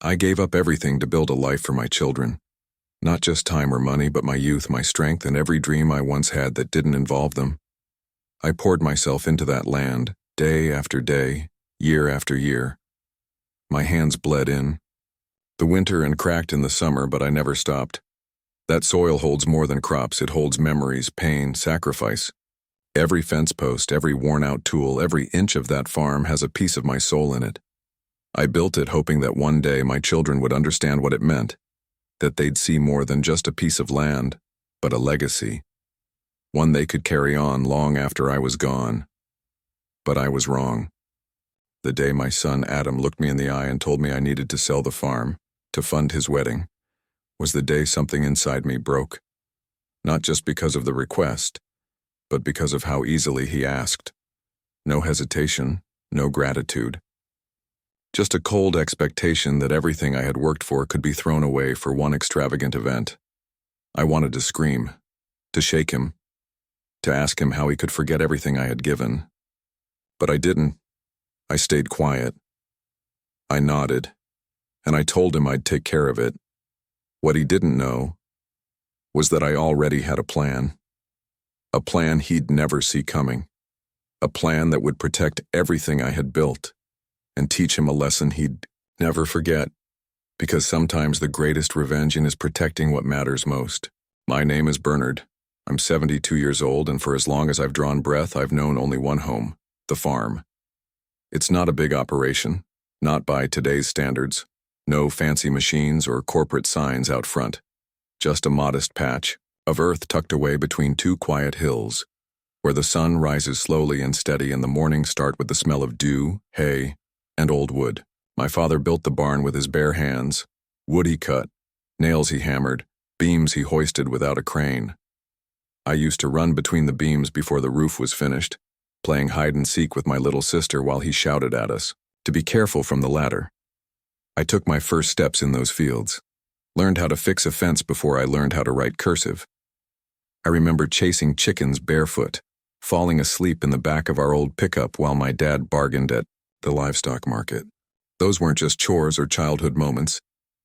I gave up everything to build a life for my children. Not just time or money, but my youth, my strength, and every dream I once had that didn't involve them. I poured myself into that land, day after day, year after year. My hands bled in. The winter and cracked in the summer, but I never stopped. That soil holds more than crops. It holds memories, pain, sacrifice. Every fence post, every worn-out tool, every inch of that farm has a piece of my soul in it. I built it hoping that one day my children would understand what it meant, that they'd see more than just a piece of land, but a legacy, one they could carry on long after I was gone. But I was wrong. The day my son Adam looked me in the eye and told me I needed to sell the farm to fund his wedding was the day something inside me broke, not just because of the request, but because of how easily he asked. No hesitation, no gratitude. Just a cold expectation that everything I had worked for could be thrown away for one extravagant event. I wanted to scream, to shake him, to ask him how he could forget everything I had given. But I didn't. I stayed quiet. I nodded, and I told him I'd take care of it. What he didn't know was that I already had a plan he'd never see coming, a plan that would protect everything I had built and teach him a lesson he'd never forget, because sometimes the greatest revenge is protecting what matters most. My name is Bernard. I'm 72 years old, and for as long as I've drawn breath, I've known only one home, the farm. It's not a big operation, not by today's standards. No fancy machines or corporate signs out front. Just a modest patch of earth tucked away between two quiet hills, where the sun rises slowly and steady and the mornings start with the smell of dew, hay, and old wood. My father built the barn with his bare hands. Wood he cut, nails he hammered, beams he hoisted without a crane. I used to run between the beams before the roof was finished, playing hide and seek with my little sister while he shouted at us to be careful from the ladder. I took my first steps in those fields, learned how to fix a fence before I learned how to write cursive. I remember chasing chickens barefoot, falling asleep in the back of our old pickup while my dad bargained at the livestock market. Those weren't just chores or childhood moments.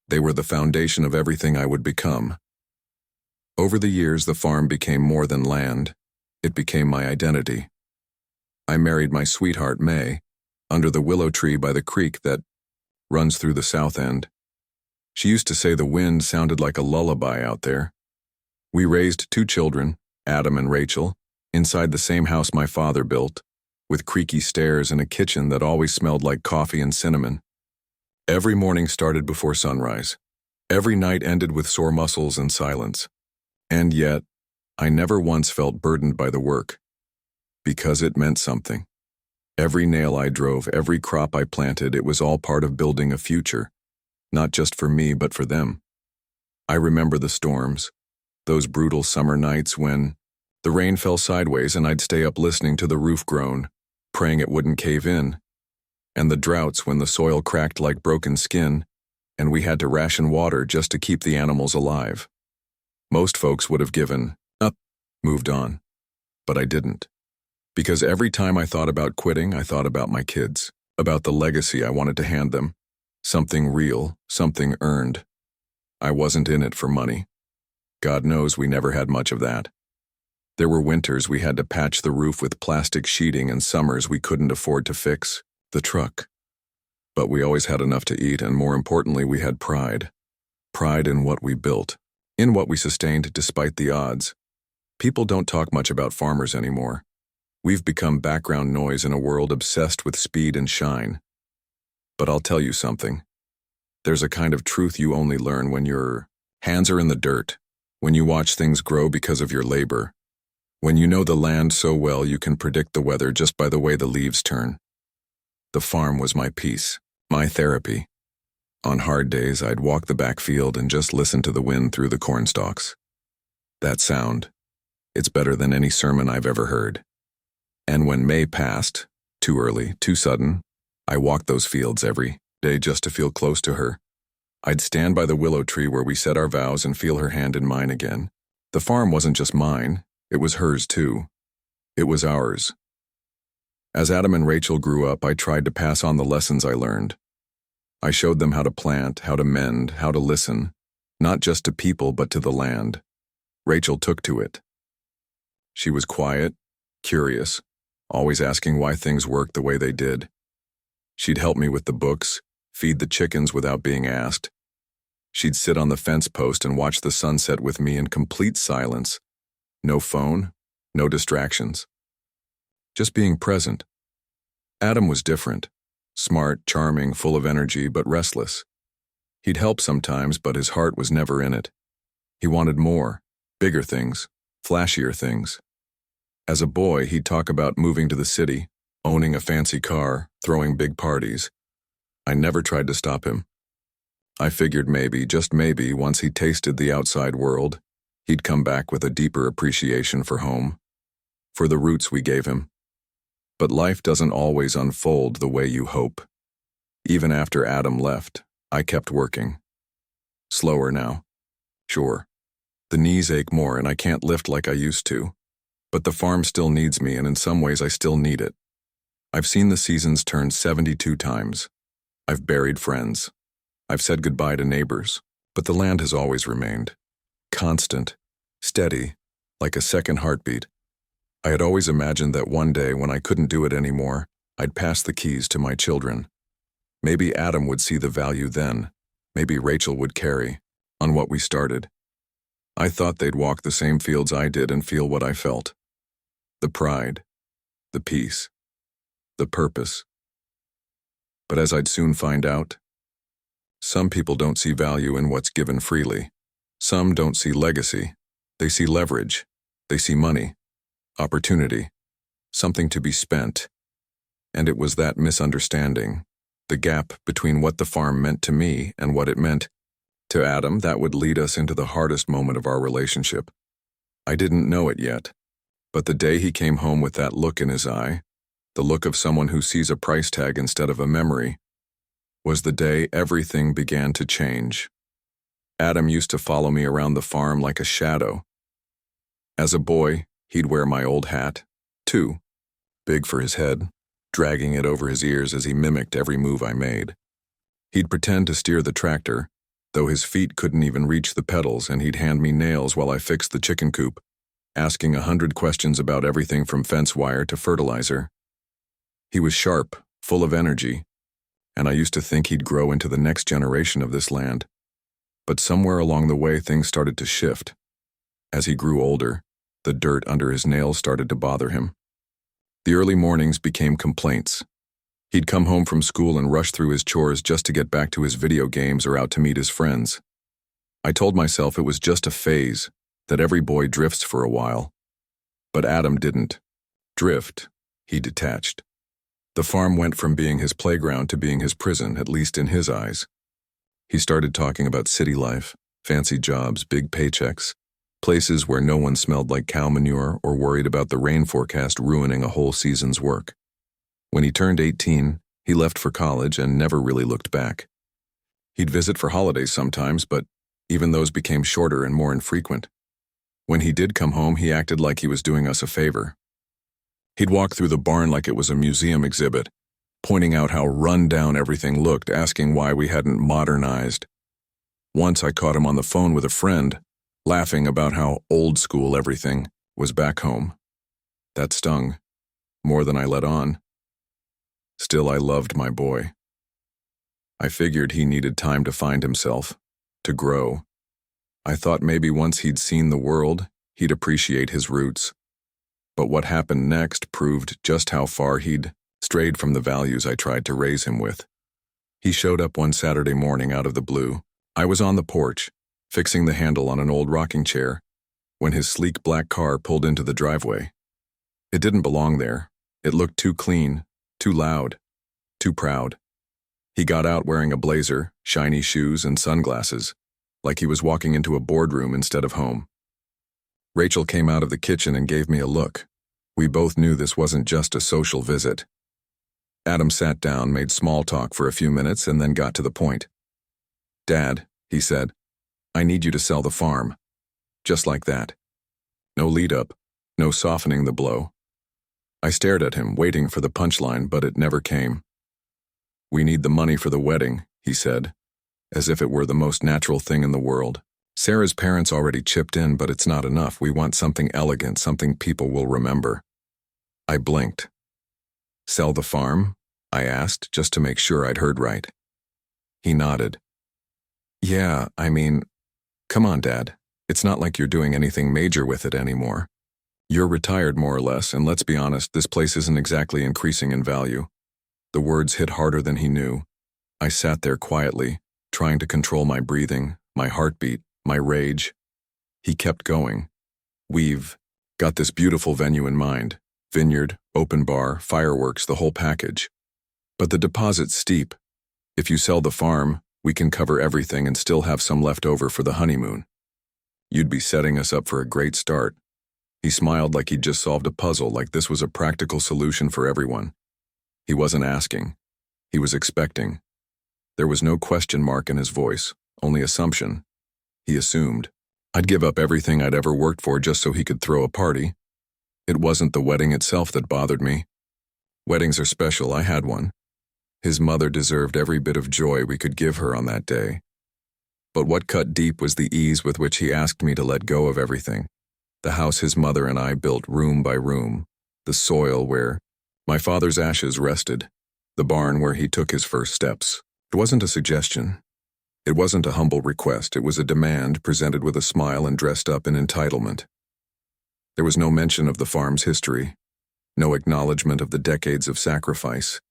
They were the foundation of everything I would become. Over the years, the farm became more than land. It became my identity. I married my sweetheart, May, under the willow tree by the creek that runs through the south end. She used to say the wind sounded like a lullaby out there. We raised 2 children, Adam and Rachel, inside the same house my father built, with creaky stairs and a kitchen that always smelled like coffee and cinnamon. Every morning started before sunrise. Every night ended with sore muscles and silence. And yet, I never once felt burdened by the work, because it meant something. Every nail I drove, every crop I planted, it was all part of building a future, not just for me, but for them. I remember the storms, those brutal summer nights when the rain fell sideways and I'd stay up listening to the roof groan, praying it wouldn't cave in, and the droughts when the soil cracked like broken skin and we had to ration water just to keep the animals alive. Most folks would have given up, moved on, but I didn't. Because every time I thought about quitting, I thought about my kids, about the legacy I wanted to hand them, something real, something earned. I wasn't in it for money. God knows we never had much of that. There were winters we had to patch the roof with plastic sheeting and summers we couldn't afford to fix the truck. But we always had enough to eat, and more importantly, we had pride. Pride in what we built, in what we sustained despite the odds. People don't talk much about farmers anymore. We've become background noise in a world obsessed with speed and shine. But I'll tell you something. There's a kind of truth you only learn when your hands are in the dirt, when you watch things grow because of your labor, when you know the land so well you can predict the weather just by the way the leaves turn. The farm was my peace, my therapy. On hard days, I'd walk the back field and just listen to the wind through the corn stalks. That sound, it's better than any sermon I've ever heard. And when May passed, too early, too sudden, I walked those fields every day just to feel close to her. I'd stand by the willow tree where we said our vows and feel her hand in mine again. The farm wasn't just mine, it was hers too. It was ours. As Adam and Rachel grew up, I tried to pass on the lessons I learned. I showed them how to plant, how to mend, how to listen, not just to people but to the land. Rachel took to it. She was quiet, curious, always asking why things worked the way they did. She'd help me with the books, feed the chickens without being asked. She'd sit on the fence post and watch the sunset with me in complete silence. No phone, no distractions. Just being present. Adam was different. Smart, charming, full of energy, but restless. He'd help sometimes, but his heart was never in it. He wanted more, bigger things, flashier things. As a boy, he'd talk about moving to the city, owning a fancy car, throwing big parties. I never tried to stop him. I figured maybe, just maybe, once he tasted the outside world, he'd come back with a deeper appreciation for home, for the roots we gave him. But life doesn't always unfold the way you hope. Even after Adam left, I kept working. Slower now. Sure. The knees ache more and I can't lift like I used to. But the farm still needs me, and in some ways I still need it. I've seen the seasons turn 72 times. I've buried friends. I've said goodbye to neighbors. But the land has always remained. Constant, steady, like a second heartbeat. I had always imagined that one day, when I couldn't do it anymore, I'd pass the keys to my children. Maybe Adam would see the value then. Maybe Rachel would carry on what we started. I thought they'd walk the same fields I did and feel what I felt. The pride, the peace, the purpose. But as I'd soon find out, some people don't see value in what's given freely. Some don't see legacy. They see leverage. They see money. Opportunity, something to be spent. And it was that misunderstanding, the gap between what the farm meant to me and what it meant to Adam, that would lead us into the hardest moment of our relationship. I didn't know it yet, but the day he came home with that look in his eye, the look of someone who sees a price tag instead of a memory, was the day everything began to change. Adam used to follow me around the farm like a shadow. As a boy, he'd wear my old hat, too, big for his head, dragging it over his ears as he mimicked every move I made. He'd pretend to steer the tractor, though his feet couldn't even reach the pedals, and he'd hand me nails while I fixed the chicken coop, asking 100 questions about everything from fence wire to fertilizer. He was sharp, full of energy, and I used to think he'd grow into the next generation of this land. But somewhere along the way, things started to shift. As he grew older, the dirt under his nails started to bother him. The early mornings became complaints. He'd come home from school and rush through his chores just to get back to his video games or out to meet his friends. I told myself it was just a phase, that every boy drifts for a while. But Adam didn't drift, he detached. The farm went from being his playground to being his prison, at least in his eyes. He started talking about city life, fancy jobs, big paychecks, places where no one smelled like cow manure or worried about the rain forecast ruining a whole season's work. When he turned 18, he left for college and never really looked back. He'd visit for holidays sometimes, but even those became shorter and more infrequent. When he did come home, he acted like he was doing us a favor. He'd walk through the barn like it was a museum exhibit, pointing out how run down everything looked, asking why we hadn't modernized. Once I caught him on the phone with a friend, laughing about how old school everything was back home. That stung, more than I let on. Still, I loved my boy. I figured he needed time to find himself, to grow. I thought maybe once he'd seen the world, he'd appreciate his roots. But what happened next proved just how far he'd strayed from the values I tried to raise him with. He showed up one Saturday morning out of the blue. I was on the porch, fixing the handle on an old rocking chair, when his sleek black car pulled into the driveway. It didn't belong there. It looked too clean, too loud, too proud. He got out wearing a blazer, shiny shoes, and sunglasses, like he was walking into a boardroom instead of home. Rachel came out of the kitchen and gave me a look. We both knew this wasn't just a social visit. Adam sat down, made small talk for a few minutes, and then got to the point. "Dad," he said, "I need you to sell the farm." Just like that. No lead-up, no softening the blow. I stared at him, waiting for the punchline, but it never came. "We need the money for the wedding," he said, as if it were the most natural thing in the world. "Sarah's parents already chipped in, but it's not enough. We want something elegant, something people will remember." I blinked. "Sell the farm?" I asked, just to make sure I'd heard right. He nodded. "Yeah, come on, Dad. It's not like you're doing anything major with it anymore. You're retired more or less, and let's be honest, this place isn't exactly increasing in value." The words hit harder than he knew. I sat there quietly, trying to control my breathing, my heartbeat, my rage. He kept going. "We've got this beautiful venue in mind. Vineyard, open bar, fireworks, the whole package. But the deposit's steep. If you sell the farm, we can cover everything and still have some left over for the honeymoon. You'd be setting us up for a great start." He smiled like he'd just solved a puzzle, like this was a practical solution for everyone. He wasn't asking. He was expecting. There was no question mark in his voice, only assumption. He assumed. I'd give up everything I'd ever worked for just so he could throw a party. It wasn't the wedding itself that bothered me. Weddings are special, I had one. His mother deserved every bit of joy we could give her on that day. But what cut deep was the ease with which he asked me to let go of everything. The house his mother and I built room by room, the soil where my father's ashes rested, the barn where he took his first steps. It wasn't a suggestion. It wasn't a humble request. It was a demand presented with a smile and dressed up in entitlement. There was no mention of the farm's history, no acknowledgement of the decades of sacrifice,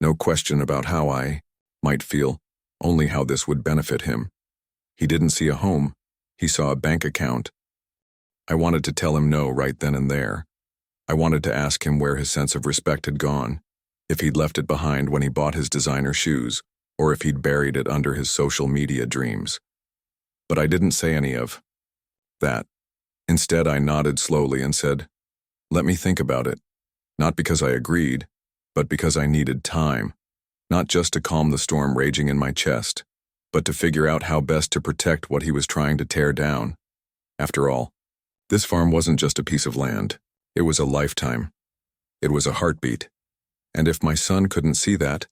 no question about how I might feel, only how this would benefit him. He didn't see a home. He saw a bank account. I wanted to tell him no right then and there. I wanted to ask him where his sense of respect had gone, if he'd left it behind when he bought his designer shoes, or if he'd buried it under his social media dreams. But I didn't say any of that. Instead, I nodded slowly and said, "Let me think about it." Not because I agreed, but because I needed time. Not just to calm the storm raging in my chest, but to figure out how best to protect what he was trying to tear down. After all, this farm wasn't just a piece of land. It was a lifetime. It was a heartbeat. And if my son couldn't see that,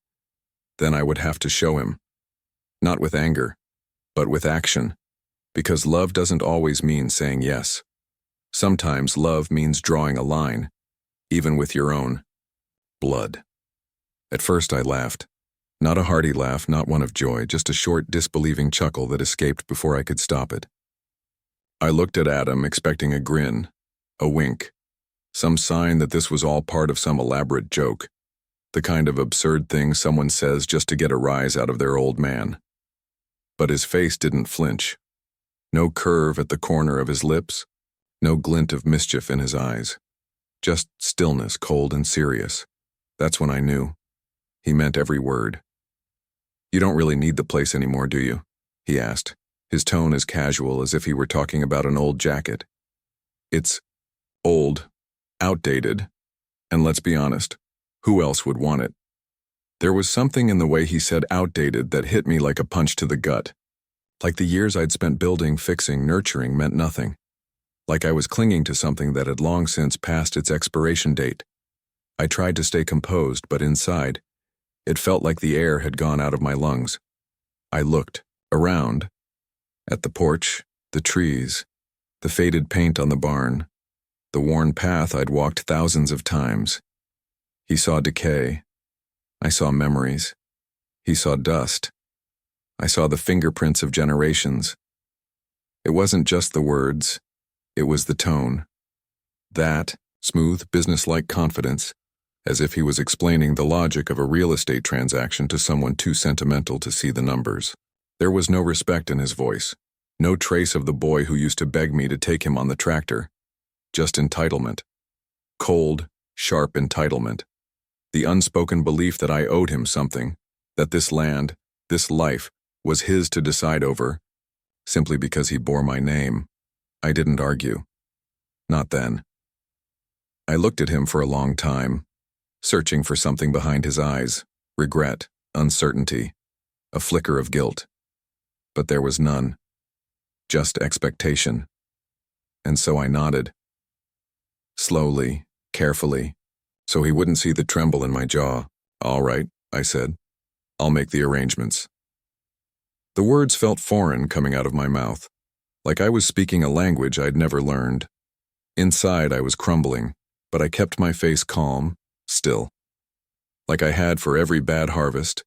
then I would have to show him. Not with anger, but with action. Because love doesn't always mean saying yes. Sometimes love means drawing a line, even with your own blood. At first I laughed. Not a hearty laugh, not one of joy, just a short, disbelieving chuckle that escaped before I could stop it. I looked at Adam, expecting a grin, a wink, some sign that this was all part of some elaborate joke, the kind of absurd thing someone says just to get a rise out of their old man. But his face didn't flinch. No curve at the corner of his lips, no glint of mischief in his eyes. Just stillness, cold and serious. That's when I knew. He meant every word. "You don't really need the place anymore, do you?" he asked, his tone as casual as if he were talking about an old jacket. "It's old, outdated, and let's be honest, who else would want it?" There was something in the way he said outdated that hit me like a punch to the gut. Like the years I'd spent building, fixing, nurturing meant nothing. Like I was clinging to something that had long since passed its expiration date. I tried to stay composed, but inside, it felt like the air had gone out of my lungs. I looked around, at the porch, the trees, the faded paint on the barn, the worn path I'd walked thousands of times. He saw decay. I saw memories. He saw dust. I saw the fingerprints of generations. It wasn't just the words, it was the tone. That smooth, businesslike confidence, as if he was explaining the logic of a real estate transaction to someone too sentimental to see the numbers. There was no respect in his voice, no trace of the boy who used to beg me to take him on the tractor. Just entitlement. Cold, sharp entitlement. The unspoken belief that I owed him something, that this land, this life, was his to decide over, simply because he bore my name. I didn't argue. Not then. I looked at him for a long time, searching for something behind his eyes, regret, uncertainty, a flicker of guilt. But there was none. Just expectation. And so I nodded. Slowly, carefully, so he wouldn't see the tremble in my jaw. "All right," I said. "I'll make the arrangements." The words felt foreign coming out of my mouth, like I was speaking a language I'd never learned. Inside, I was crumbling, but I kept my face calm, still. Like I had for every bad harvest,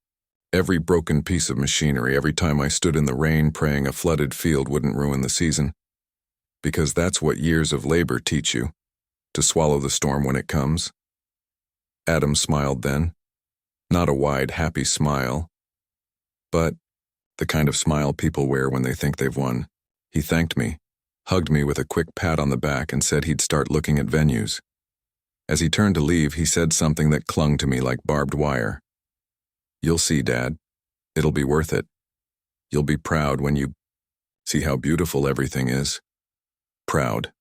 every broken piece of machinery, every time I stood in the rain praying a flooded field wouldn't ruin the season. Because that's what years of labor teach you, to swallow the storm when it comes. Adam smiled then. Not a wide, happy smile, but the kind of smile people wear when they think they've won. He thanked me, hugged me with a quick pat on the back, and said he'd start looking at venues. As he turned to leave, he said something that clung to me like barbed wire. "You'll see, Dad. It'll be worth it. You'll be proud when you see how beautiful everything is." Proud.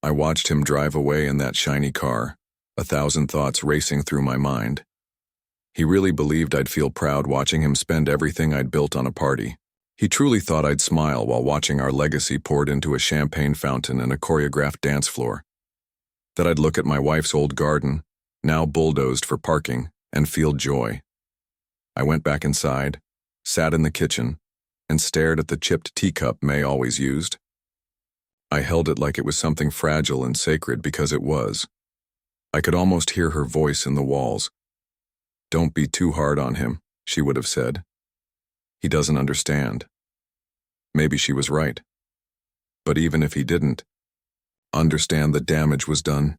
I watched him drive away in that shiny car, 1,000 thoughts racing through my mind. He really believed I'd feel proud watching him spend everything I'd built on a party. He truly thought I'd smile while watching our legacy poured into a champagne fountain and a choreographed dance floor. That I'd look at my wife's old garden, now bulldozed for parking, and feel joy. I went back inside, sat in the kitchen, and stared at the chipped teacup May always used. I held it like it was something fragile and sacred because it was. I could almost hear her voice in the walls. "Don't be too hard on him," she would have said. "He doesn't understand." Maybe she was right. But even if he didn't, understand the damage was done.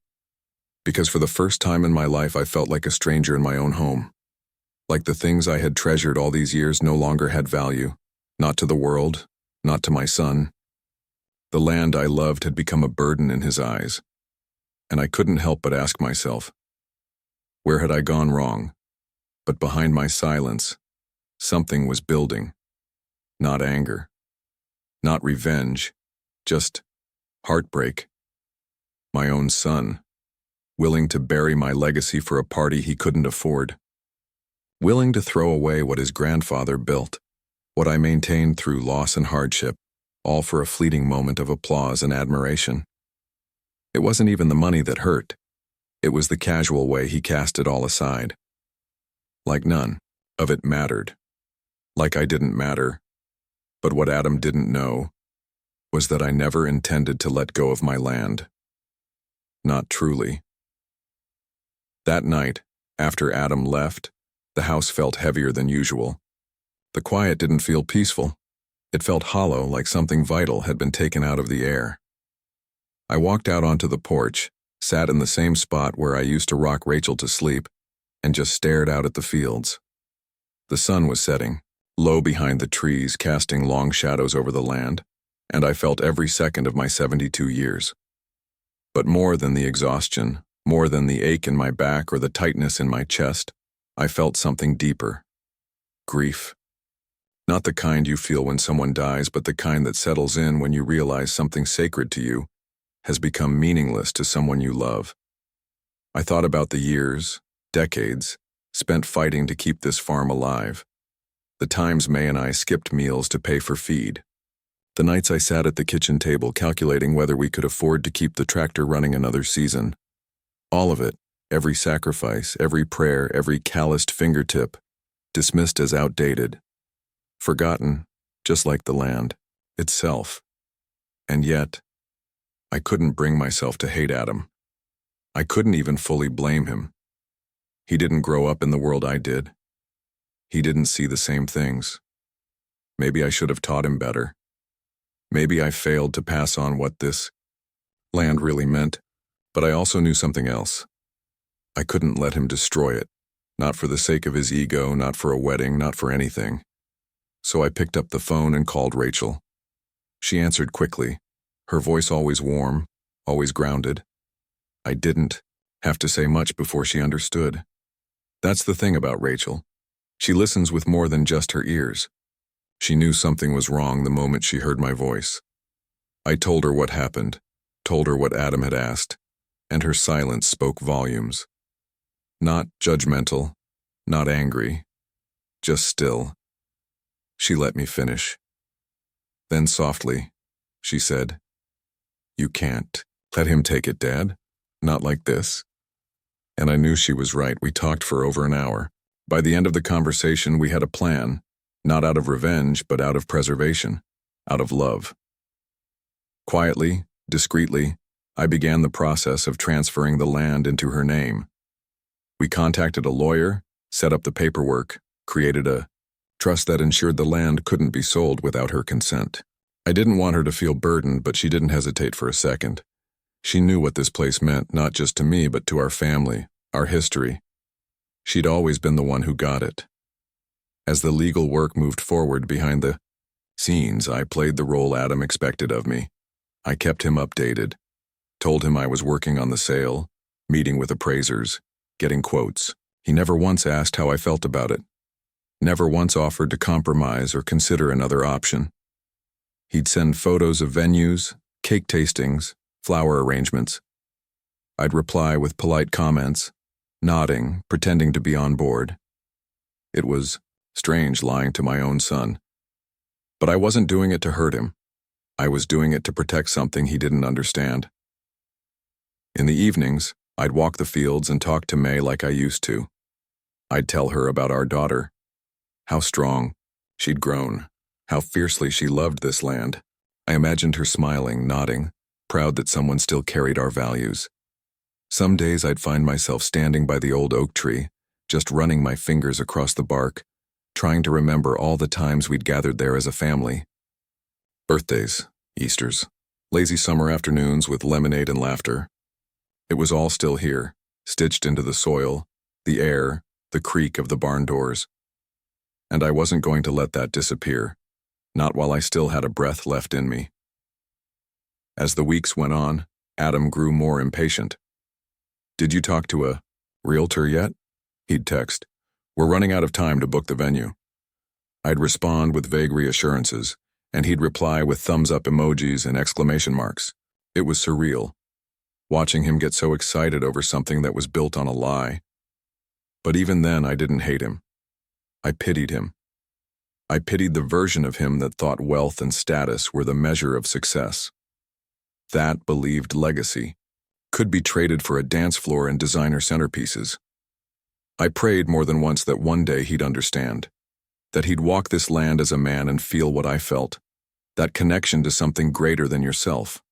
Because for the first time in my life, I felt like a stranger in my own home. Like the things I had treasured all these years no longer had value. Not to the world, not to my son. The land I loved had become a burden in his eyes. And I couldn't help but ask myself, where had I gone wrong? But behind my silence, something was building. Not anger. Not revenge. Just heartbreak. My own son. Willing to bury my legacy for a party he couldn't afford. Willing to throw away what his grandfather built, what I maintained through loss and hardship, all for a fleeting moment of applause and admiration. It wasn't even the money that hurt. It was the casual way he cast it all aside. Like none of it mattered. Like I didn't matter. But what Adam didn't know was that I never intended to let go of my land. Not truly. That night, after Adam left, the house felt heavier than usual. The quiet didn't feel peaceful. It felt hollow, like something vital had been taken out of the air. I walked out onto the porch, sat in the same spot where I used to rock Rachel to sleep, and just stared out at the fields. The sun was setting, low behind the trees, casting long shadows over the land, and I felt every second of my 72 years. But more than the exhaustion, more than the ache in my back or the tightness in my chest, I felt something deeper. Grief. Not the kind you feel when someone dies, but the kind that settles in when you realize something sacred to you has become meaningless to someone you love. I thought about the years, decades, spent fighting to keep this farm alive. The times May and I skipped meals to pay for feed. The nights I sat at the kitchen table calculating whether we could afford to keep the tractor running another season. All of it, every sacrifice, every prayer, every calloused fingertip, dismissed as outdated. Forgotten, just like the land itself. And yet, I couldn't bring myself to hate Adam. I couldn't even fully blame him. He didn't grow up in the world I did. He didn't see the same things. Maybe I should have taught him better. Maybe I failed to pass on what this land really meant, but I also knew something else. I couldn't let him destroy it, not for the sake of his ego, not for a wedding, not for anything. So I picked up the phone and called Rachel. She answered quickly, her voice always warm, always grounded. I didn't have to say much before she understood. That's the thing about Rachel. She listens with more than just her ears. She knew something was wrong the moment she heard my voice. I told her what happened, told her what Adam had asked, and her silence spoke volumes. Not judgmental, not angry, just still. She let me finish. Then softly, she said, "You can't let him take it, Dad. Not like this. And I knew she was right. We talked for over an hour. By the end of the conversation, we had a plan, not out of revenge, but out of preservation, out of love. Quietly, discreetly, I began the process of transferring the land into her name. We contacted a lawyer, set up the paperwork, created a trust that ensured the land couldn't be sold without her consent. I didn't want her to feel burdened, but she didn't hesitate for a second. She knew what this place meant, not just to me, but to our family, our history. She'd always been the one who got it. As the legal work moved forward behind the scenes, I played the role Adam expected of me. I kept him updated, told him I was working on the sale, meeting with appraisers, getting quotes. He never once asked how I felt about it. Never once offered to compromise or consider another option. He'd send photos of venues, cake tastings, flower arrangements. I'd reply with polite comments, nodding, pretending to be on board. It was strange lying to my own son. But I wasn't doing it to hurt him. I was doing it to protect something he didn't understand. In the evenings, I'd walk the fields and talk to May like I used to. I'd tell her about our daughter, how strong she'd grown, how fiercely she loved this land. I imagined her smiling, nodding, proud that someone still carried our values. Some days I'd find myself standing by the old oak tree, just running my fingers across the bark, trying to remember all the times we'd gathered there as a family. Birthdays, Easters, lazy summer afternoons with lemonade and laughter. It was all still here, stitched into the soil, the air, the creak of the barn doors. And I wasn't going to let that disappear, not while I still had a breath left in me. As the weeks went on, Adam grew more impatient. "Did you talk to a realtor yet?" He'd text. "We're running out of time to book the venue." I'd respond with vague reassurances, and he'd reply with thumbs-up emojis and exclamation marks. It was surreal, watching him get so excited over something that was built on a lie. But even then, I didn't hate him. I pitied him. I pitied the version of him that thought wealth and status were the measure of success. That believed legacy could be traded for a dance floor and designer centerpieces. I prayed more than once that one day he'd understand, that he'd walk this land as a man and feel what I felt, that connection to something greater than yourself.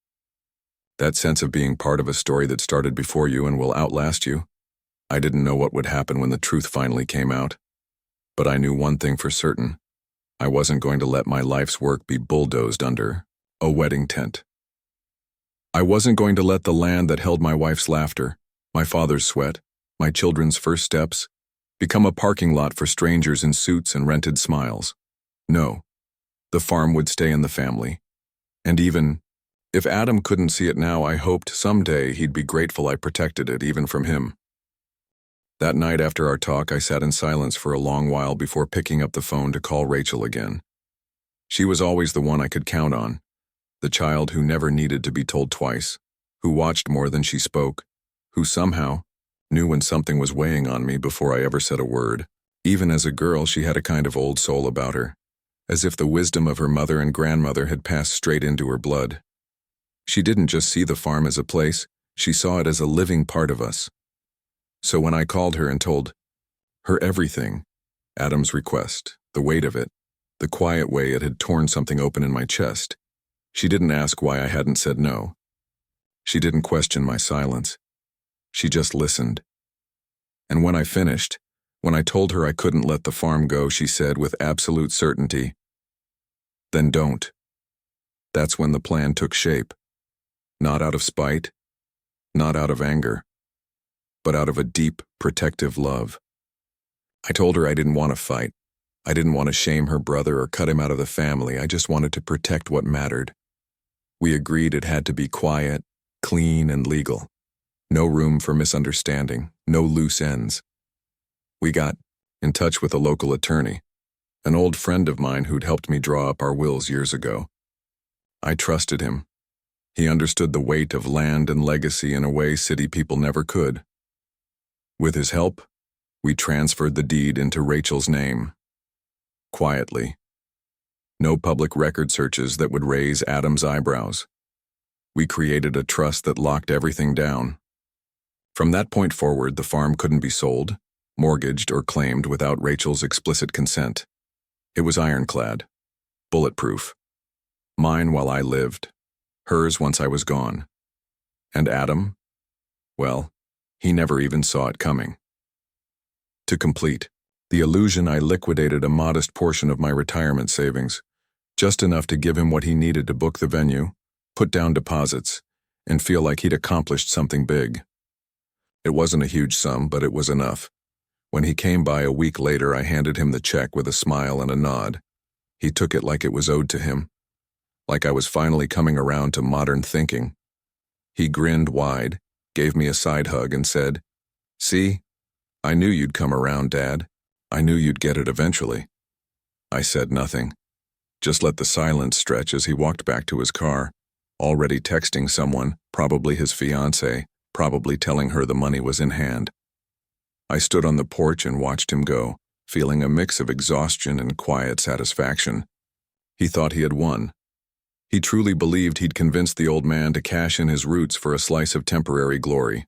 That sense of being part of a story that started before you and will outlast you. I didn't know what would happen when the truth finally came out, but I knew one thing for certain. I wasn't going to let my life's work be bulldozed under a wedding tent. I wasn't going to let the land that held my wife's laughter, my father's sweat, my children's first steps, become a parking lot for strangers in suits and rented smiles. No, the farm would stay in the family. And even if Adam couldn't see it now, I hoped someday he'd be grateful I protected it, even from him. That night after our talk, I sat in silence for a long while before picking up the phone to call Rachel again. She was always the one I could count on, the child who never needed to be told twice, who watched more than she spoke, who somehow knew when something was weighing on me before I ever said a word. Even as a girl, she had a kind of old soul about her, as if the wisdom of her mother and grandmother had passed straight into her blood. She didn't just see the farm as a place, she saw it as a living part of us. So when I called her and told her everything, Adam's request, the weight of it, the quiet way it had torn something open in my chest, she didn't ask why I hadn't said no. She didn't question my silence. She just listened. And when I finished, when I told her I couldn't let the farm go, she said with absolute certainty, "Then don't." That's when the plan took shape. Not out of spite, not out of anger, but out of a deep, protective love. I told her I didn't want to fight. I didn't want to shame her brother or cut him out of the family. I just wanted to protect what mattered. We agreed it had to be quiet, clean, and legal. No room for misunderstanding, no loose ends. We got in touch with a local attorney, an old friend of mine who'd helped me draw up our wills years ago. I trusted him. He understood the weight of land and legacy in a way city people never could. With his help, we transferred the deed into Rachel's name. Quietly. No public record searches that would raise Adam's eyebrows. We created a trust that locked everything down. From that point forward, the farm couldn't be sold, mortgaged, or claimed without Rachel's explicit consent. It was ironclad, bulletproof. Mine while I lived, hers once I was gone. And Adam? Well, he never even saw it coming. To complete the illusion, I liquidated a modest portion of my retirement savings, just enough to give him what he needed to book the venue, put down deposits, and feel like he'd accomplished something big. It wasn't a huge sum, but it was enough. When he came by a week later, I handed him the check with a smile and a nod. He took it like it was owed to him, like I was finally coming around to modern thinking. He grinned wide, gave me a side hug, and said, "See, I knew you'd come around, Dad. I knew you'd get it eventually." I said nothing, just let the silence stretch as he walked back to his car, already texting someone, probably his fiancée, probably telling her the money was in hand. I stood on the porch and watched him go, feeling a mix of exhaustion and quiet satisfaction. He thought he had won. He truly believed he'd convinced the old man to cash in his roots for a slice of temporary glory.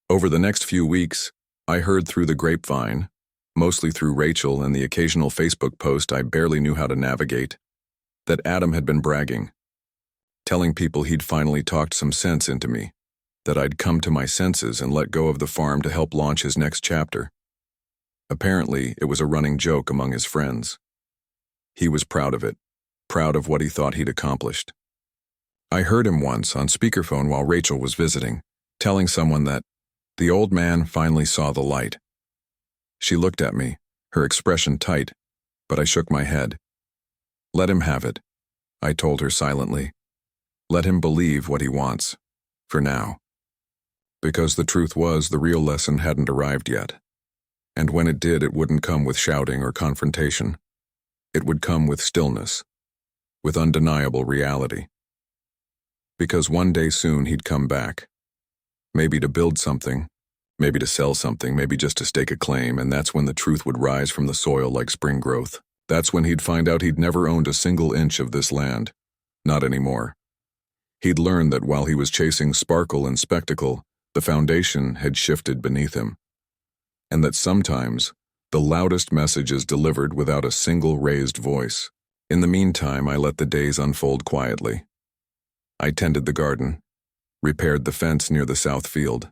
Over the next few weeks, I heard through the grapevine, mostly through Rachel and the occasional Facebook post I barely knew how to navigate, that Adam had been bragging, telling people he'd finally talked some sense into me, that I'd come to my senses and let go of the farm to help launch his next chapter. Apparently, it was a running joke among his friends. He was proud of it, proud of what he thought he'd accomplished. I heard him once on speakerphone while Rachel was visiting, telling someone that the old man finally saw the light. She looked at me, her expression tight, but I shook my head. Let him have it, I told her silently. Let him believe what he wants, for now. Because the truth was, the real lesson hadn't arrived yet. And when it did, it wouldn't come with shouting or confrontation. It would come with stillness, with undeniable reality. Because one day soon he'd come back. Maybe to build something, maybe to sell something, maybe just to stake a claim, and that's when the truth would rise from the soil like spring growth. That's when he'd find out he'd never owned a single inch of this land. Not anymore. He'd learned that while he was chasing sparkle and spectacle, the foundation had shifted beneath him. And that sometimes, the loudest message is delivered without a single raised voice. In the meantime, I let the days unfold quietly. I tended the garden, repaired the fence near the south field,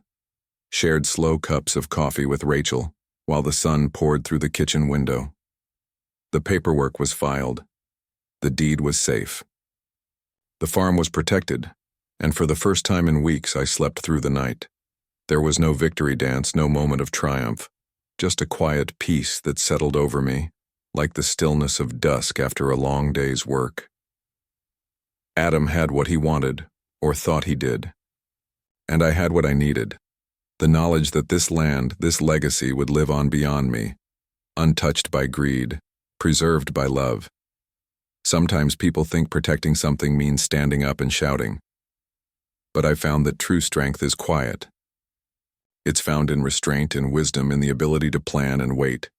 shared slow cups of coffee with Rachel while the sun poured through the kitchen window. The paperwork was filed. The deed was safe. The farm was protected, and for the first time in weeks I slept through the night. There was no victory dance, no moment of triumph, just a quiet peace that settled over me, like the stillness of dusk after a long day's work. Adam had what he wanted, or thought he did. And I had what I needed, the knowledge that this land, this legacy would live on beyond me, untouched by greed, preserved by love. Sometimes people think protecting something means standing up and shouting. But I found that true strength is quiet. It's found in restraint and wisdom, in the ability to plan and wait.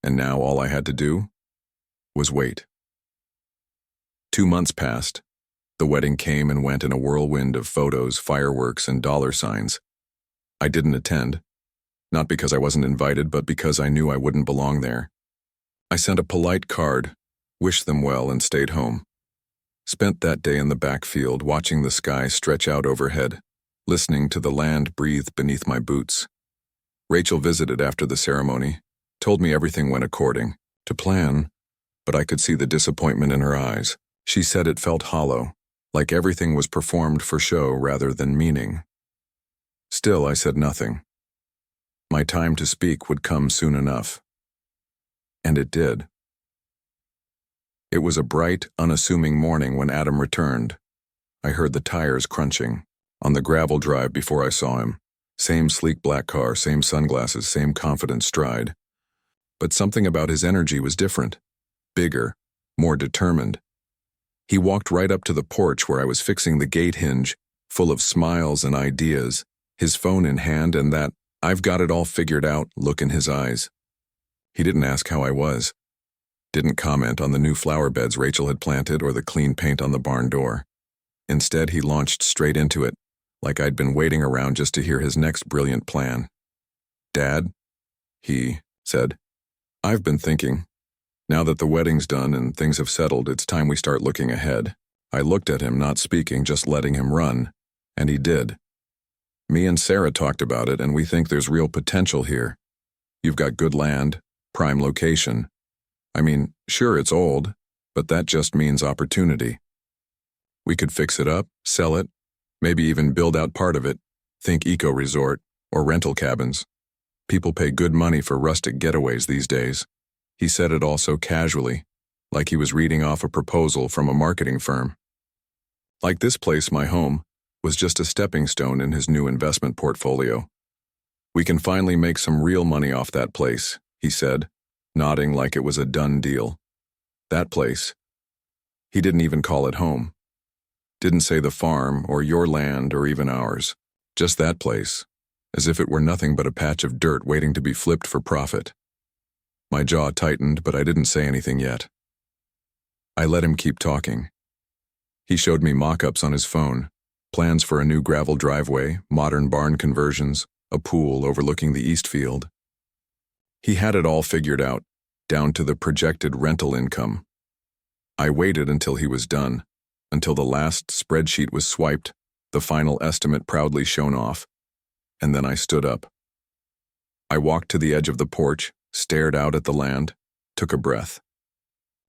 And now all I had to do was wait. 2 months passed. The wedding came and went in a whirlwind of photos, fireworks, and dollar signs. I didn't attend, not because I wasn't invited, but because I knew I wouldn't belong there. I sent a polite card, wished them well, and stayed home. Spent that day in the backfield, watching the sky stretch out overhead, listening to the land breathe beneath my boots. Rachel visited after the ceremony, told me everything went according to plan, but I could see the disappointment in her eyes. She said it felt hollow, like everything was performed for show rather than meaning. Still, I said nothing. My time to speak would come soon enough. And it did. It was a bright, unassuming morning when Adam returned. I heard the tires crunching on the gravel drive before I saw him. Same sleek black car, same sunglasses, same confident stride. But something about his energy was different, bigger, more determined. He walked right up to the porch where I was fixing the gate hinge, full of smiles and ideas, his phone in hand and that "I've got it all figured out" look in his eyes. He didn't ask how I was. Didn't comment on the new flower beds Rachel had planted or the clean paint on the barn door. Instead, he launched straight into it. like I'd been waiting around just to hear his next brilliant plan. "Dad," he said, "I've been thinking. Now that the wedding's done and things have settled, it's time we start looking ahead." I looked at him, not speaking, just letting him run, and he did. "Me and Sarah talked about it, and we think there's real potential here. You've got good land, prime location. I mean, sure, it's old, but that just means opportunity. We could fix it up, sell it, maybe even build out part of it. Think eco-resort or rental cabins. People pay good money for rustic getaways these days." He said it all so casually, like he was reading off a proposal from a marketing firm. Like this place, my home, was just a stepping stone in his new investment portfolio. "We can finally make some real money off that place," he said, nodding like it was a done deal. That place. He didn't even call it home. Didn't say the farm or your land or even ours. Just that place, as if it were nothing but a patch of dirt waiting to be flipped for profit. My jaw tightened, but I didn't say anything yet. I let him keep talking. He showed me mock-ups on his phone, plans for a new gravel driveway, modern barn conversions, a pool overlooking the east field. He had it all figured out, down to the projected rental income. I waited until he was done, until the last spreadsheet was swiped, the final estimate proudly shown off, and then I stood up. I walked to the edge of the porch, stared out at the land, took a breath.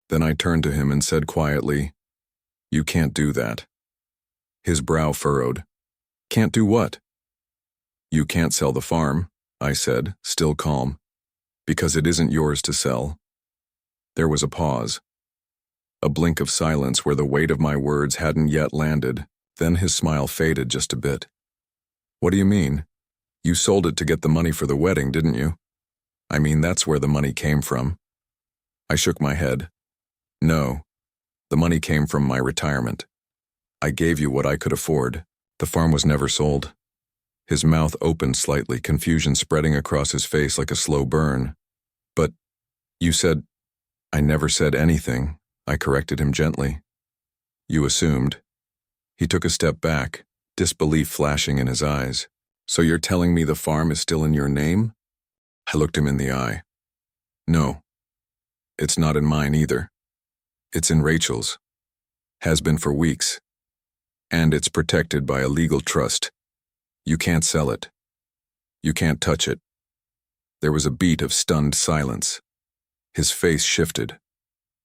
Then I turned to him and said quietly, "You can't do that." His brow furrowed. "Can't do what?" "You can't sell the farm," I said, still calm, "because it isn't yours to sell." There was a pause. A blink of silence where the weight of my words hadn't yet landed, then his smile faded just a bit. "What do you mean? You sold it to get the money for the wedding, didn't you?" "I mean, that's where the money came from." I shook my head. "No, the money came from my retirement. I gave you what I could afford. The farm was never sold." His mouth opened slightly, confusion spreading across his face like a slow burn. "But you said—" "I never said anything," I corrected him gently. "You assumed." He took a step back, disbelief flashing in his eyes. "So you're telling me the farm is still in your name?" I looked him in the eye. "No. It's not in mine either. It's in Rachel's. Has been for weeks. And it's protected by a legal trust. You can't sell it. You can't touch it." There was a beat of stunned silence. His face shifted.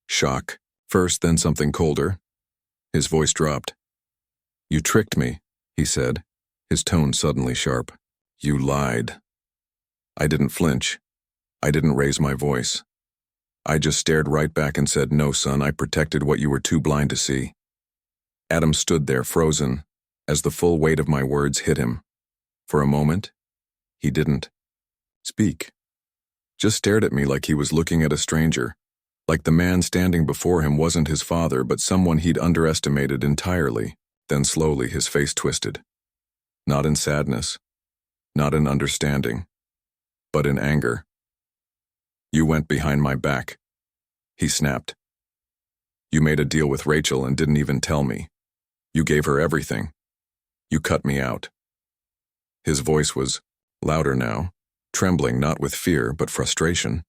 Shock, first, then something colder. His voice dropped. "You tricked me," he said, his tone suddenly sharp. "You lied." I didn't flinch. I didn't raise my voice. I just stared right back and said, "No, son, I protected what you were too blind to see." Adam stood there, frozen, as the full weight of my words hit him. For a moment, he didn't speak. Just stared at me like he was looking at a stranger, like the man standing before him wasn't his father, but someone he'd underestimated entirely. Then slowly his face twisted. Not in sadness, not in understanding, but in anger. "You went behind my back," he snapped. "You made a deal with Rachel and didn't even tell me. You gave her everything. You cut me out." His voice was louder now, trembling not with fear but frustration,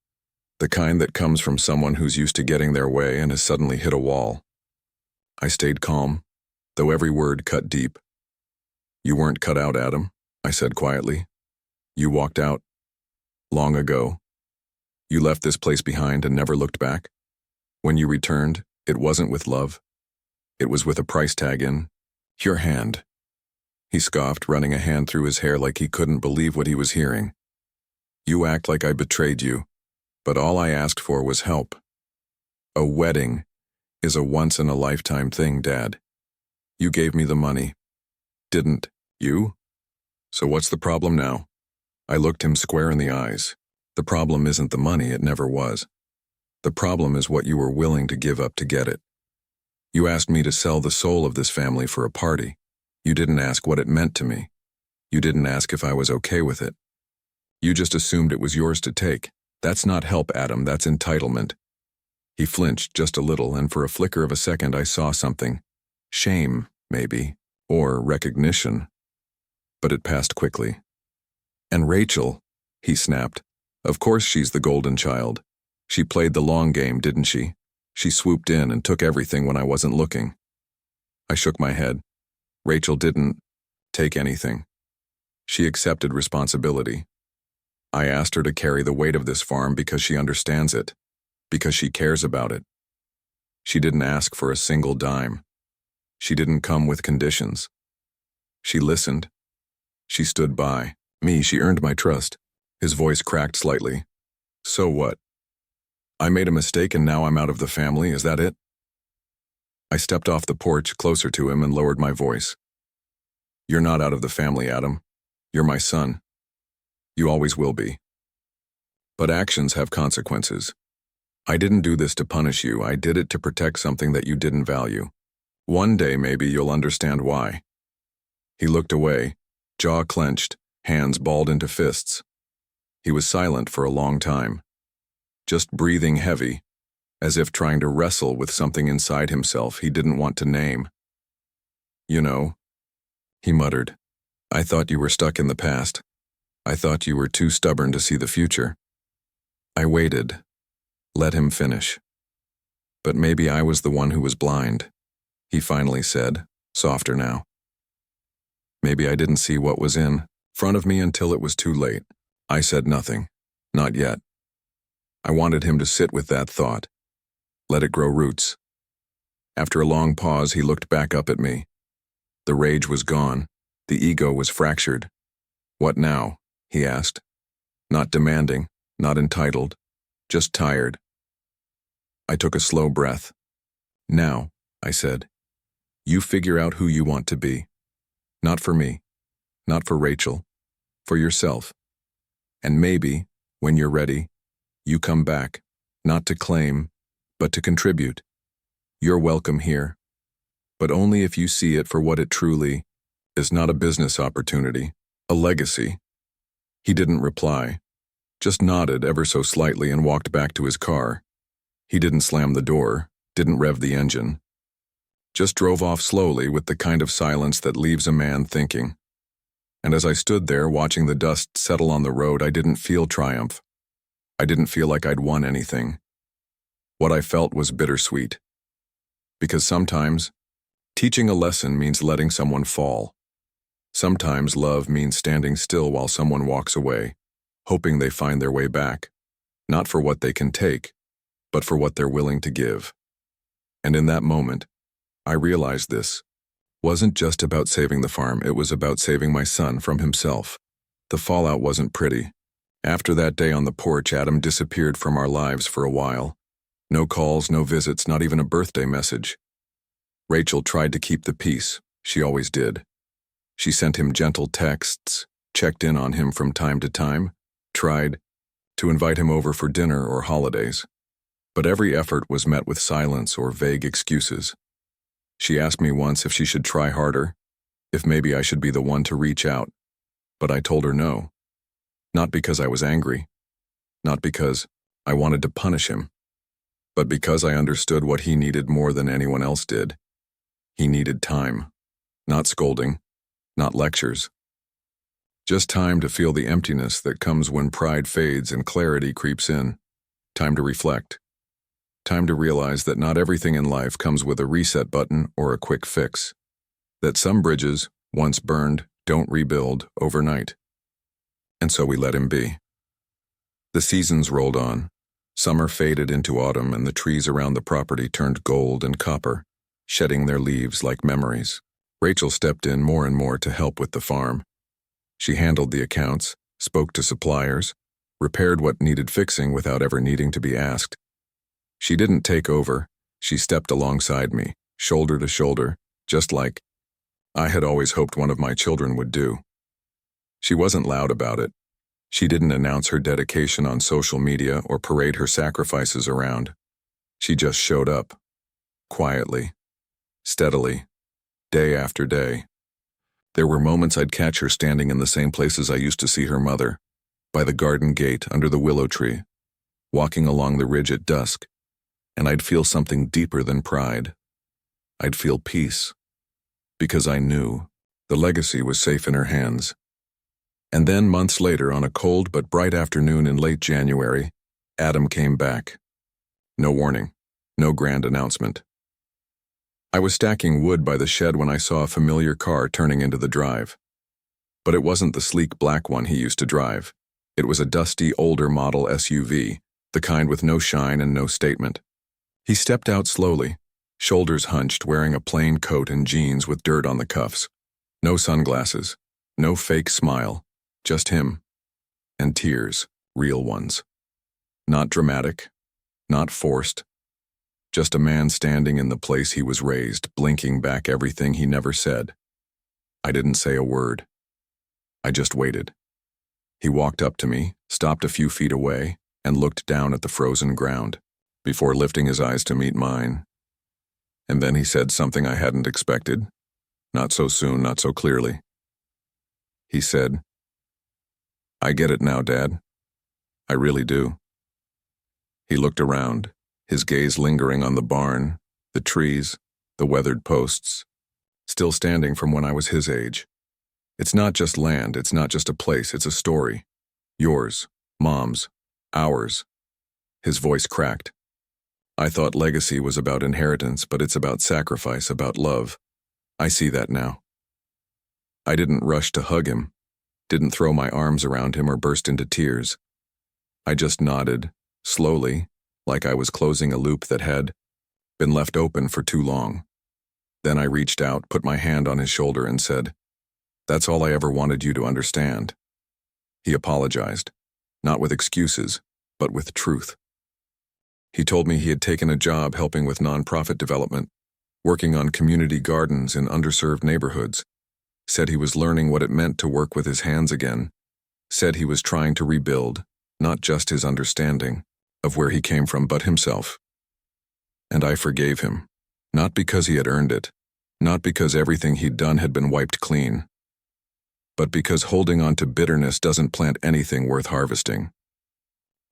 the kind that comes from someone who's used to getting their way and has suddenly hit a wall. I stayed calm, though every word cut deep. "You weren't cut out, Adam," I said quietly. "You walked out. Long ago. You left this place behind and never looked back. When you returned, it wasn't with love. It was with a price tag in your hand." He scoffed, running a hand through his hair like he couldn't believe what he was hearing. "You act like I betrayed you, but all I asked for was help. A wedding is a once-in-a-lifetime thing, Dad. You gave me the money. Didn't you? So what's the problem now?" I looked him square in the eyes. "The problem isn't the money, it never was. The problem is what you were willing to give up to get it. You asked me to sell the soul of this family for a party. You didn't ask what it meant to me. You didn't ask if I was okay with it. You just assumed it was yours to take. That's not help, Adam, that's entitlement." He flinched just a little, and for a flicker of a second I saw something. Shame, maybe, or recognition. but it passed quickly. "And Rachel," he snapped. "Of course she's the golden child. She played the long game, didn't she? She swooped in and took everything when I wasn't looking." I shook my head. Rachel didn't take anything. She accepted responsibility. I asked her to carry the weight of this farm because she understands it, because she cares about it. She didn't ask for a single dime. She didn't come with conditions. She listened. She stood by me. She earned my trust. His voice cracked slightly. "So what? I made a mistake and now I'm out of the family, is that it?" I stepped off the porch closer to him and lowered my voice. "You're not out of the family, Adam. You're my son. You always will be. But actions have consequences. I didn't do this to punish you. I did it to protect something that you didn't value. One day maybe you'll understand why." He looked away, jaw clenched, hands balled into fists. He was silent for a long time, just breathing heavy, as if trying to wrestle with something inside himself he didn't want to name. "You know," he muttered, "I thought you were stuck in the past. I thought you were too stubborn to see the future." I waited, let him finish. "But maybe I was the one who was blind," he finally said, softer now. "Maybe I didn't see what was in front of me until it was too late." I said nothing, not yet. I wanted him to sit with that thought, let it grow roots. After a long pause, he looked back up at me. The rage was gone, the ego was fractured. "What now?" he asked. Not demanding, not entitled, just tired. I took a slow breath. "Now," I said, "you figure out who you want to be. Not for me, not for Rachel, for yourself. And maybe, when you're ready, you come back, not to claim, but to contribute. You're welcome here, but only if you see it for what it truly is, not a business opportunity, a legacy." He didn't reply, just nodded ever so slightly and walked back to his car. He didn't slam the door, didn't rev the engine. Just drove off slowly with the kind of silence that leaves a man thinking. And as I stood there watching the dust settle on the road, I didn't feel triumph. I didn't feel like I'd won anything. What I felt was bittersweet. Because sometimes, teaching a lesson means letting someone fall. Sometimes love means standing still while someone walks away, hoping they find their way back, not for what they can take, but for what they're willing to give. And in that moment, I realized this wasn't just about saving the farm, it was about saving my son from himself. The fallout wasn't pretty. After that day on the porch, Adam disappeared from our lives for a while. No calls, no visits, not even a birthday message. Rachel tried to keep the peace. She always did. She sent him gentle texts, checked in on him from time to time, tried to invite him over for dinner or holidays. But every effort was met with silence or vague excuses. She asked me once if she should try harder, if maybe I should be the one to reach out, but I told her no. Not because I was angry, not because I wanted to punish him, but because I understood what he needed more than anyone else did. He needed time, not scolding, not lectures. Just time to feel the emptiness that comes when pride fades and clarity creeps in. Time to reflect. Time to realize that not everything in life comes with a reset button or a quick fix. That some bridges, once burned, don't rebuild overnight. And so we let him be. The seasons rolled on. Summer faded into autumn and the trees around the property turned gold and copper, shedding their leaves like memories. Rachel stepped in more and more to help with the farm. She handled the accounts, spoke to suppliers, repaired what needed fixing without ever needing to be asked. She didn't take over, she stepped alongside me, shoulder to shoulder, just like I had always hoped one of my children would do. She wasn't loud about it. She didn't announce her dedication on social media or parade her sacrifices around. She just showed up, quietly, steadily, day after day. There were moments I'd catch her standing in the same places I used to see her mother, by the garden gate under the willow tree, walking along the ridge at dusk, and I'd feel something deeper than pride. I'd feel peace, because I knew The legacy was safe in her hands. And then, months later, on a cold but bright afternoon in late January, Adam came back. No warning, no grand announcement. I was stacking wood by the shed when I saw a familiar car turning into the drive. But it wasn't the sleek black one he used to drive. It was a dusty, older model SUV, the kind with no shine and no statement. He stepped out slowly, shoulders hunched, wearing a plain coat and jeans with dirt on the cuffs. No sunglasses, no fake smile, just him. And tears, real ones. Not dramatic, not forced. Just a man standing in the place he was raised, blinking back everything he never said. I didn't say a word. I just waited. He walked up to me, stopped a few feet away, and looked down at the frozen ground, before lifting his eyes to meet mine. And then he said something I hadn't expected. Not so soon, not so clearly. He said, "I get it now, Dad. I really do." He looked around, his gaze lingering on the barn, the trees, the weathered posts, still standing from when I was his age. It's not just land, it's not just a place, it's a story. Yours, Mom's, ours. His voice cracked. I thought legacy was about inheritance, but it's about sacrifice, about love. I see that now. I didn't rush to hug him, didn't throw my arms around him or burst into tears. I just nodded, slowly, like I was closing a loop that had been left open for too long. Then I reached out, put my hand on his shoulder and said, "That's all I ever wanted you to understand." He apologized, not with excuses, but with truth. He told me he had taken a job helping with nonprofit development, working on community gardens in underserved neighborhoods, said he was learning what it meant to work with his hands again, said he was trying to rebuild, not just his understanding of where he came from, but himself. And I forgave him, not because he had earned it, not because everything he'd done had been wiped clean, but because holding on to bitterness doesn't plant anything worth harvesting.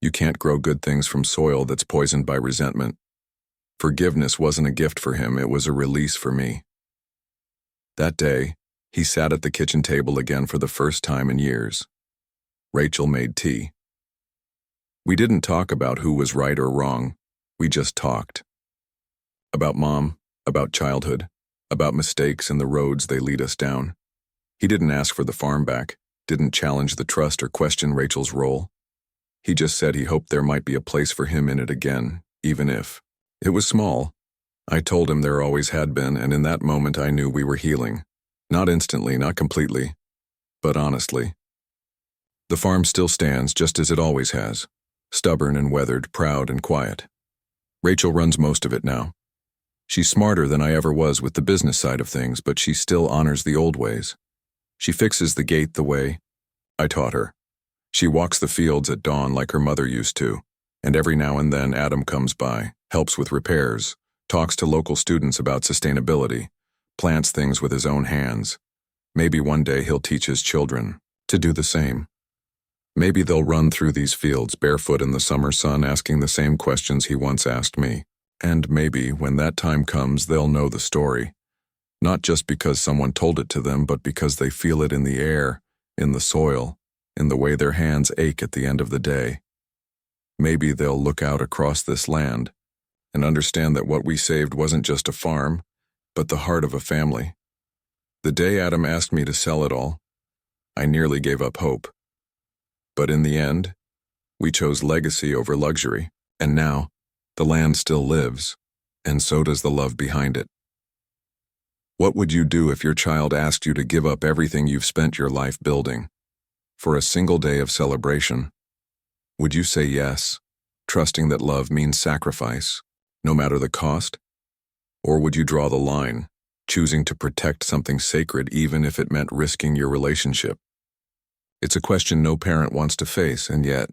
You can't grow good things from soil that's poisoned by resentment. Forgiveness wasn't a gift for him, it was a release for me. That day, he sat at the kitchen table again for the first time in years. Rachel made tea. We didn't talk about who was right or wrong, we just talked. About Mom, about childhood, about mistakes and the roads they lead us down. He didn't ask for the farm back, didn't challenge the trust or question Rachel's role. He just said he hoped there might be a place for him in it again, even if it was small. I told him there always had been, and in that moment I knew we were healing. Not instantly, not completely, but honestly. The farm still stands just as it always has, stubborn and weathered, proud and quiet. Rachel runs most of it now. She's smarter than I ever was with the business side of things, but she still honors the old ways. She fixes the gate the way I taught her. She walks the fields at dawn like her mother used to, and every now and then Adam comes by, helps with repairs, talks to local students about sustainability, plants things with his own hands. Maybe one day he'll teach his children to do the same. Maybe they'll run through these fields barefoot in the summer sun asking the same questions he once asked me. And maybe, when that time comes, they'll know the story. Not just because someone told it to them, but because they feel it in the air, in the soil, in the way their hands ache at the end of the day. Maybe they'll look out across this land and understand that what we saved wasn't just a farm, but the heart of a family. The day Adam asked me to sell it all, I nearly gave up hope. But in the end, we chose legacy over luxury, and now, the land still lives, and so does the love behind it. What would you do if your child asked you to give up everything you've spent your life building for a single day of celebration? Would you say yes, trusting that love means sacrifice, no matter the cost? Or would you draw the line, choosing to protect something sacred even if it meant risking your relationship? It's a question no parent wants to face, and yet,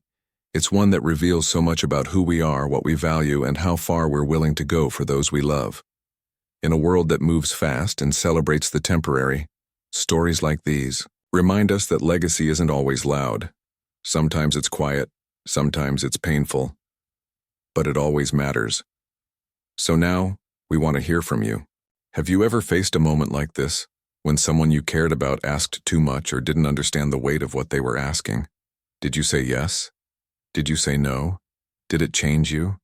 it's one that reveals so much about who we are, what we value, and how far we're willing to go for those we love. In a world that moves fast and celebrates the temporary, stories like these remind us that legacy isn't always loud. Sometimes it's quiet, sometimes it's painful, but it always matters. So now, we want to hear from you. Have you ever faced a moment like this? When someone you cared about asked too much or didn't understand the weight of what they were asking, did you say yes? Did you say no? Did it change you?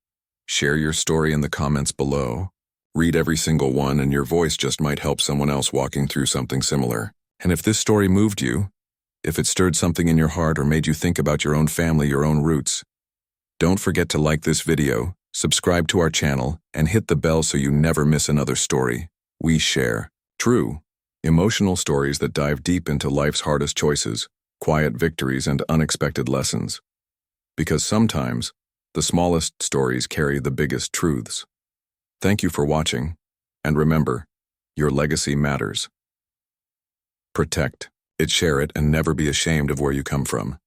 Share your story in the comments below. Read every single one, and your voice just might help someone else walking through something similar. And if this story moved you, if it stirred something in your heart or made you think about your own family, your own roots, don't forget to like this video, subscribe to our channel, and hit the bell so you never miss another story. We share true, emotional stories that dive deep into life's hardest choices, quiet victories, and unexpected lessons. Because sometimes, the smallest stories carry the biggest truths. Thank you for watching, and remember, your legacy matters. Protect it, share it, and never be ashamed of where you come from.